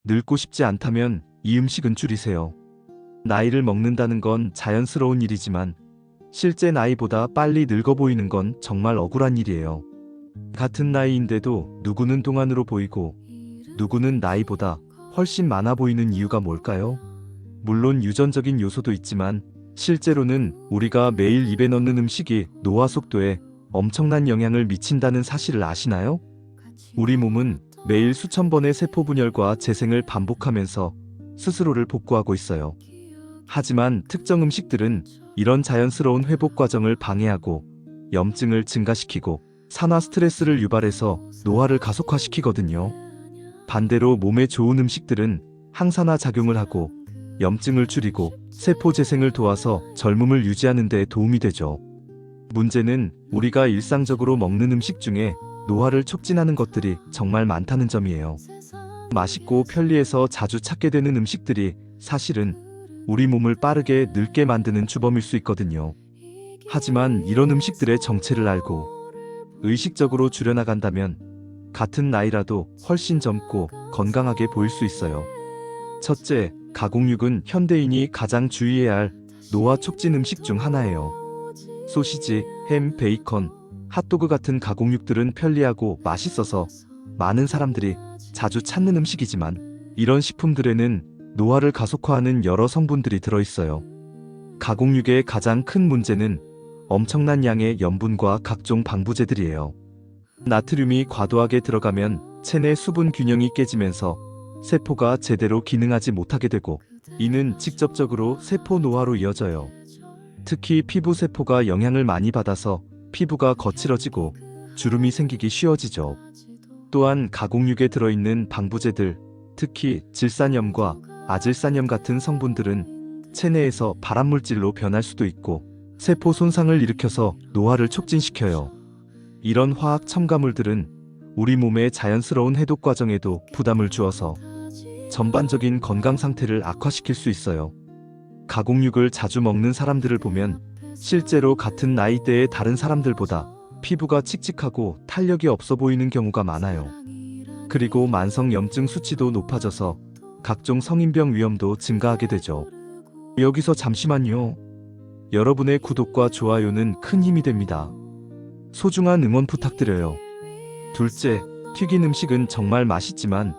늙고 싶지 않다면 이 음식은 줄이세요. 나이를 먹는다는 건 자연스러운 일이지만 실제 나이보다 빨리 늙어 보이는 건 정말 억울한 일이에요. 같은 나이인데도 누구는 동안으로 보이고 누구는 나이보다 훨씬 많아 보이는 이유가 뭘까요? 물론 유전적인 요소도 있지만 실제로는 우리가 매일 입에 넣는 음식이 노화 속도에 엄청난 영향을 미친다는 사실을 아시나요? 우리 몸은 매일 수천 번의 세포 분열과 재생을 반복하면서 스스로를 복구하고 있어요. 하지만 특정 음식들은 이런 자연스러운 회복 과정을 방해하고 염증을 증가시키고 산화 스트레스를 유발해서 노화를 가속화시키거든요. 반대로 몸에 좋은 음식들은 항산화 작용을 하고 염증을 줄이고 세포 재생을 도와서 젊음을 유지하는 데 도움이 되죠. 문제는 우리가 일상적으로 먹는 음식 중에 노화를 촉진하는 것들이 정말 많다는 점이에요. 맛있고 편리해서 자주 찾게 되는 음식들이 사실은 우리 몸을 빠르게 늙게 만드는 주범일 수 있거든요. 하지만 이런 음식들의 정체를 알고 의식적으로 줄여나간다면 같은 나이라도 훨씬 젊고 건강하게 보일 수 있어요. 첫째, 가공육은 현대인이 가장 주의해야 할 노화 촉진 음식 중 하나예요. 소시지, 햄, 베이컨, 핫도그 같은 가공육들은 편리하고 맛있어서 많은 사람들이 자주 찾는 음식이지만 이런 식품들에는 노화를 가속화하는 여러 성분들이 들어있어요. 가공육의 가장 큰 문제는 엄청난 양의 염분과 각종 방부제들이에요. 나트륨이 과도하게 들어가면 체내 수분 균형이 깨지면서 세포가 제대로 기능하지 못하게 되고 이는 직접적으로 세포 노화로 이어져요. 특히 피부 세포가 영향을 많이 받아서 피부가 거칠어지고 주름이 생기기 쉬워지죠. 또한 가공육에 들어있는 방부제들, 특히 질산염과 아질산염 같은 성분들은 체내에서 발암물질로 변할 수도 있고 세포 손상을 일으켜서 노화를 촉진시켜요. 이런 화학 첨가물들은 우리 몸의 자연스러운 해독 과정에도 부담을 주어서 전반적인 건강 상태를 악화시킬 수 있어요. 가공육을 자주 먹는 사람들을 보면 실제로 같은 나이대의 다른 사람들보다 피부가 칙칙하고 탄력이 없어 보이는 경우가 많아요. 그리고 만성 염증 수치도 높아져서 각종 성인병 위험도 증가하게 되죠. 여기서 잠시만요. 여러분의 구독과 좋아요는 큰 힘이 됩니다. 소중한 응원 부탁드려요. 둘째, 튀긴 음식은 정말 맛있지만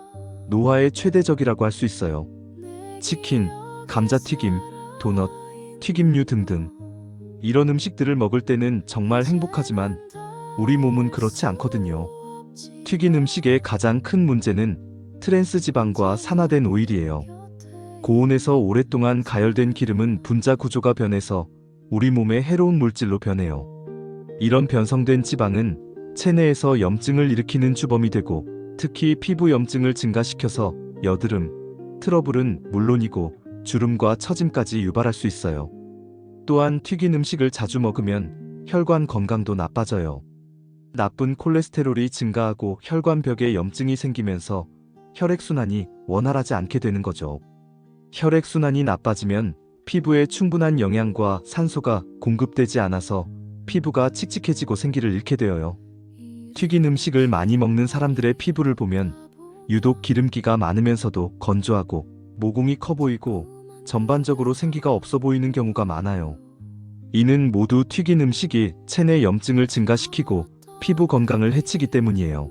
노화의 최대적이라고 할 수 있어요. 치킨, 감자튀김, 도넛, 튀김류 등등. 이런 음식들을 먹을 때는 정말 행복하지만 우리 몸은 그렇지 않거든요. 튀긴 음식의 가장 큰 문제는 트랜스 지방과 산화된 오일이에요. 고온에서 오랫동안 가열된 기름은 분자 구조가 변해서 우리 몸에 해로운 물질로 변해요. 이런 변성된 지방은 체내에서 염증을 일으키는 주범이 되고 특히 피부 염증을 증가시켜서 여드름, 트러블은 물론이고 주름과 처짐까지 유발할 수 있어요. 또한 튀긴 음식을 자주 먹으면 혈관 건강도 나빠져요. 나쁜 콜레스테롤이 증가하고 혈관벽에 염증이 생기면서 혈액순환이 원활하지 않게 되는 거죠. 혈액순환이 나빠지면 피부에 충분한 영양과 산소가 공급되지 않아서 피부가 칙칙해지고 생기를 잃게 되어요. 튀긴 음식을 많이 먹는 사람들의 피부를 보면 유독 기름기가 많으면서도 건조하고 모공이 커 보이고 전반적으로 생기가 없어 보이는 경우가 많아요. 이는 모두 튀긴 음식이 체내 염증을 증가시키고 피부 건강을 해치기 때문이에요.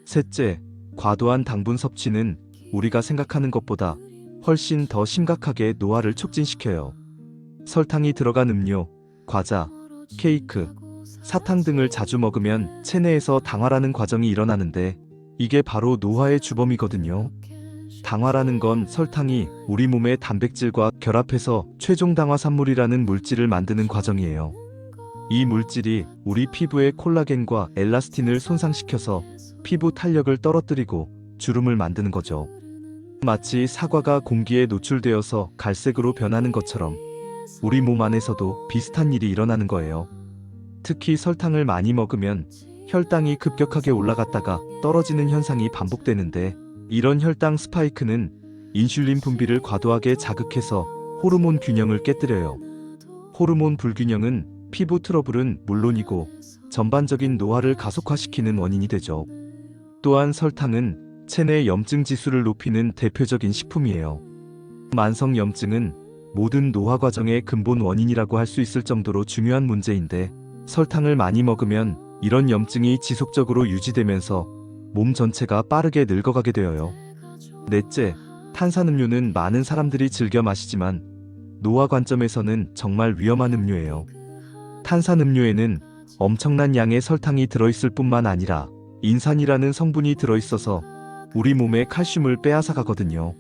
셋째, 과도한 당분 섭취는 우리가 생각하는 것보다 훨씬 더 심각하게 노화를 촉진시켜요. 설탕이 들어간 음료, 과자, 케이크, 사탕 등을 자주 먹으면 체내에서 당화라는 과정이 일어나는데 이게 바로 노화의 주범이거든요. 당화라는 건 설탕이 우리 몸의 단백질과 결합해서 최종 당화산물이라는 물질을 만드는 과정이에요. 이 물질이 우리 피부의 콜라겐과 엘라스틴을 손상시켜서 피부 탄력을 떨어뜨리고 주름을 만드는 거죠. 마치 사과가 공기에 노출되어서 갈색으로 변하는 것처럼 우리 몸 안에서도 비슷한 일이 일어나는 거예요. 특히 설탕을 많이 먹으면 혈당이 급격하게 올라갔다가 떨어지는 현상이 반복되는데 이런 혈당 스파이크는 인슐린 분비를 과도하게 자극해서 호르몬 균형을 깨뜨려요. 호르몬 불균형은 피부 트러블은 물론이고 전반적인 노화를 가속화시키는 원인이 되죠. 또한 설탕은 체내 염증 지수를 높이는 대표적인 식품이에요. 만성 염증은 모든 노화 과정의 근본 원인이라고 할 수 있을 정도로 중요한 문제인데, 설탕을 많이 먹으면 이런 염증이 지속적으로 유지되면서 몸 전체가 빠르게 늙어가게 되어요. 넷째, 탄산음료는 많은 사람들이 즐겨 마시지만 노화 관점에서는 정말 위험한 음료예요. 탄산음료에는 엄청난 양의 설탕이 들어있을 뿐만 아니라 인산이라는 성분이 들어있어서 우리 몸에 칼슘을 빼앗아 가거든요.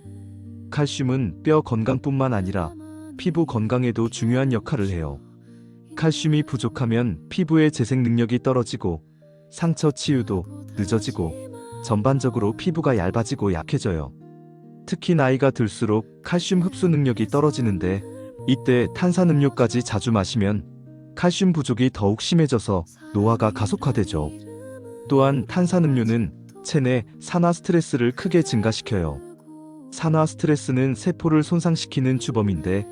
칼슘은 뼈 건강뿐만 아니라 피부 건강에도 중요한 역할을 해요. 칼슘이 부족하면 피부의 재생 능력이 떨어지고 상처 치유도 늦어지고 전반적으로 피부가 얇아지고 약해져요. 특히 나이가 들수록 칼슘 흡수 능력이 떨어지는데, 이때 탄산음료까지 자주 마시면 칼슘 부족이 더욱 심해져서 노화가 가속화되죠. 또한 탄산음료는 체내 산화 스트레스를 크게 증가시켜요. 산화 스트레스는 세포를 손상시키는 주범인데,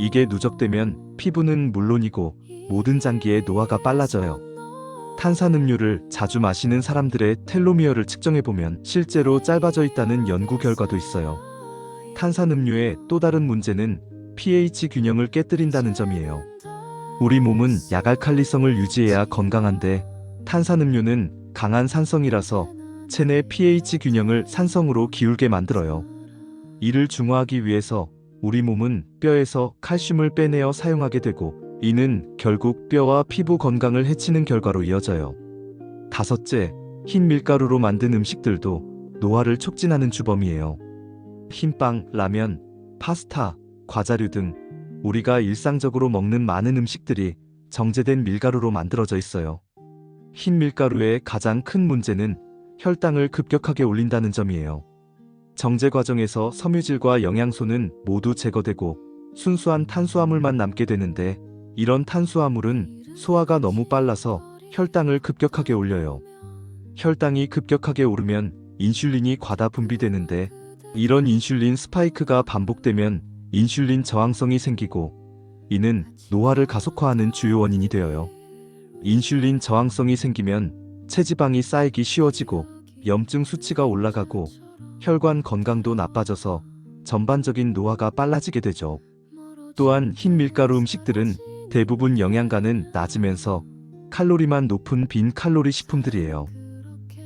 이게 누적되면 피부는 물론이고 모든 장기의 노화가 빨라져요. 탄산음료를 자주 마시는 사람들의 텔로미어를 측정해보면 실제로 짧아져 있다는 연구 결과도 있어요. 탄산음료의 또 다른 문제는 pH 균형을 깨뜨린다는 점이에요. 우리 몸은 약알칼리성을 유지해야 건강한데, 탄산음료는 강한 산성이라서 체내 pH 균형을 산성으로 기울게 만들어요. 이를 중화하기 위해서 우리 몸은 뼈에서 칼슘을 빼내어 사용하게 되고, 이는 결국 뼈와 피부 건강을 해치는 결과로 이어져요. 다섯째, 흰 밀가루로 만든 음식들도 노화를 촉진하는 주범이에요. 흰빵, 라면, 파스타, 과자류 등 우리가 일상적으로 먹는 많은 음식들이 정제된 밀가루로 만들어져 있어요. 흰 밀가루의 가장 큰 문제는 혈당을 급격하게 올린다는 점이에요. 정제 과정에서 섬유질과 영양소는 모두 제거되고 순수한 탄수화물만 남게 되는데, 이런 탄수화물은 소화가 너무 빨라서 혈당을 급격하게 올려요. 혈당이 급격하게 오르면 인슐린이 과다 분비되는데, 이런 인슐린 스파이크가 반복되면 인슐린 저항성이 생기고, 이는 노화를 가속화하는 주요 원인이 되어요. 인슐린 저항성이 생기면 체지방이 쌓이기 쉬워지고 염증 수치가 올라가고 혈관 건강도 나빠져서 전반적인 노화가 빨라지게 되죠. 또한 흰 밀가루 음식들은 대부분 영양가는 낮으면서 칼로리만 높은 빈 칼로리 식품들이에요.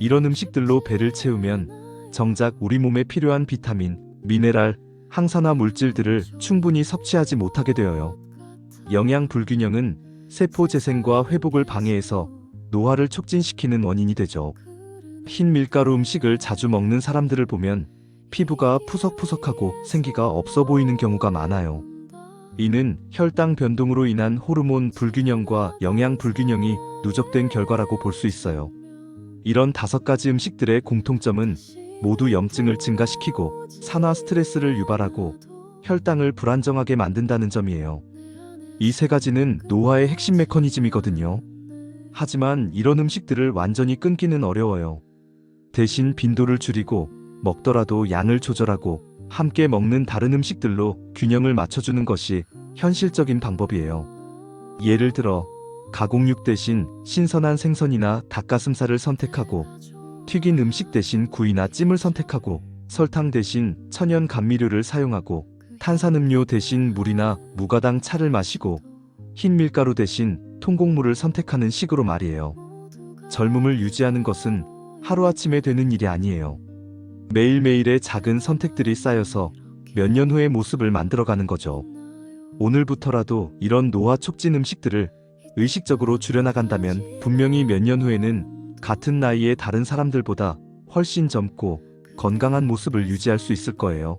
이런 음식들로 배를 채우면 정작 우리 몸에 필요한 비타민, 미네랄, 항산화 물질들을 충분히 섭취하지 못하게 되어요. 영양 불균형은 세포 재생과 회복을 방해해서 노화를 촉진시키는 원인이 되죠. 흰 밀가루 음식을 자주 먹는 사람들을 보면 피부가 푸석푸석하고 생기가 없어 보이는 경우가 많아요. 이는 혈당 변동으로 인한 호르몬 불균형과 영양 불균형이 누적된 결과라고 볼 수 있어요. 이런 5가지 음식들의 공통점은 모두 염증을 증가시키고 산화 스트레스를 유발하고 혈당을 불안정하게 만든다는 점이에요. 이 3가지는 노화의 핵심 메커니즘이거든요. 하지만 이런 음식들을 완전히 끊기는 어려워요. 대신 빈도를 줄이고 먹더라도 양을 조절하고 함께 먹는 다른 음식들로 균형을 맞춰주는 것이 현실적인 방법이에요. 예를 들어 가공육 대신 신선한 생선이나 닭가슴살을 선택하고, 튀긴 음식 대신 구이나 찜을 선택하고, 설탕 대신 천연 감미료를 사용하고, 탄산음료 대신 물이나 무가당 차를 마시고, 흰 밀가루 대신 통곡물을 선택하는 식으로 말이에요. 젊음을 유지하는 것은 하루아침에 되는 일이 아니에요. 매일매일의 작은 선택들이 쌓여서 몇 년 후의 모습을 만들어가는 거죠. 오늘부터라도 이런 노화 촉진 음식들을 의식적으로 줄여나간다면 분명히 몇 년 후에는 같은 나이의 다른 사람들보다 훨씬 젊고 건강한 모습을 유지할 수 있을 거예요.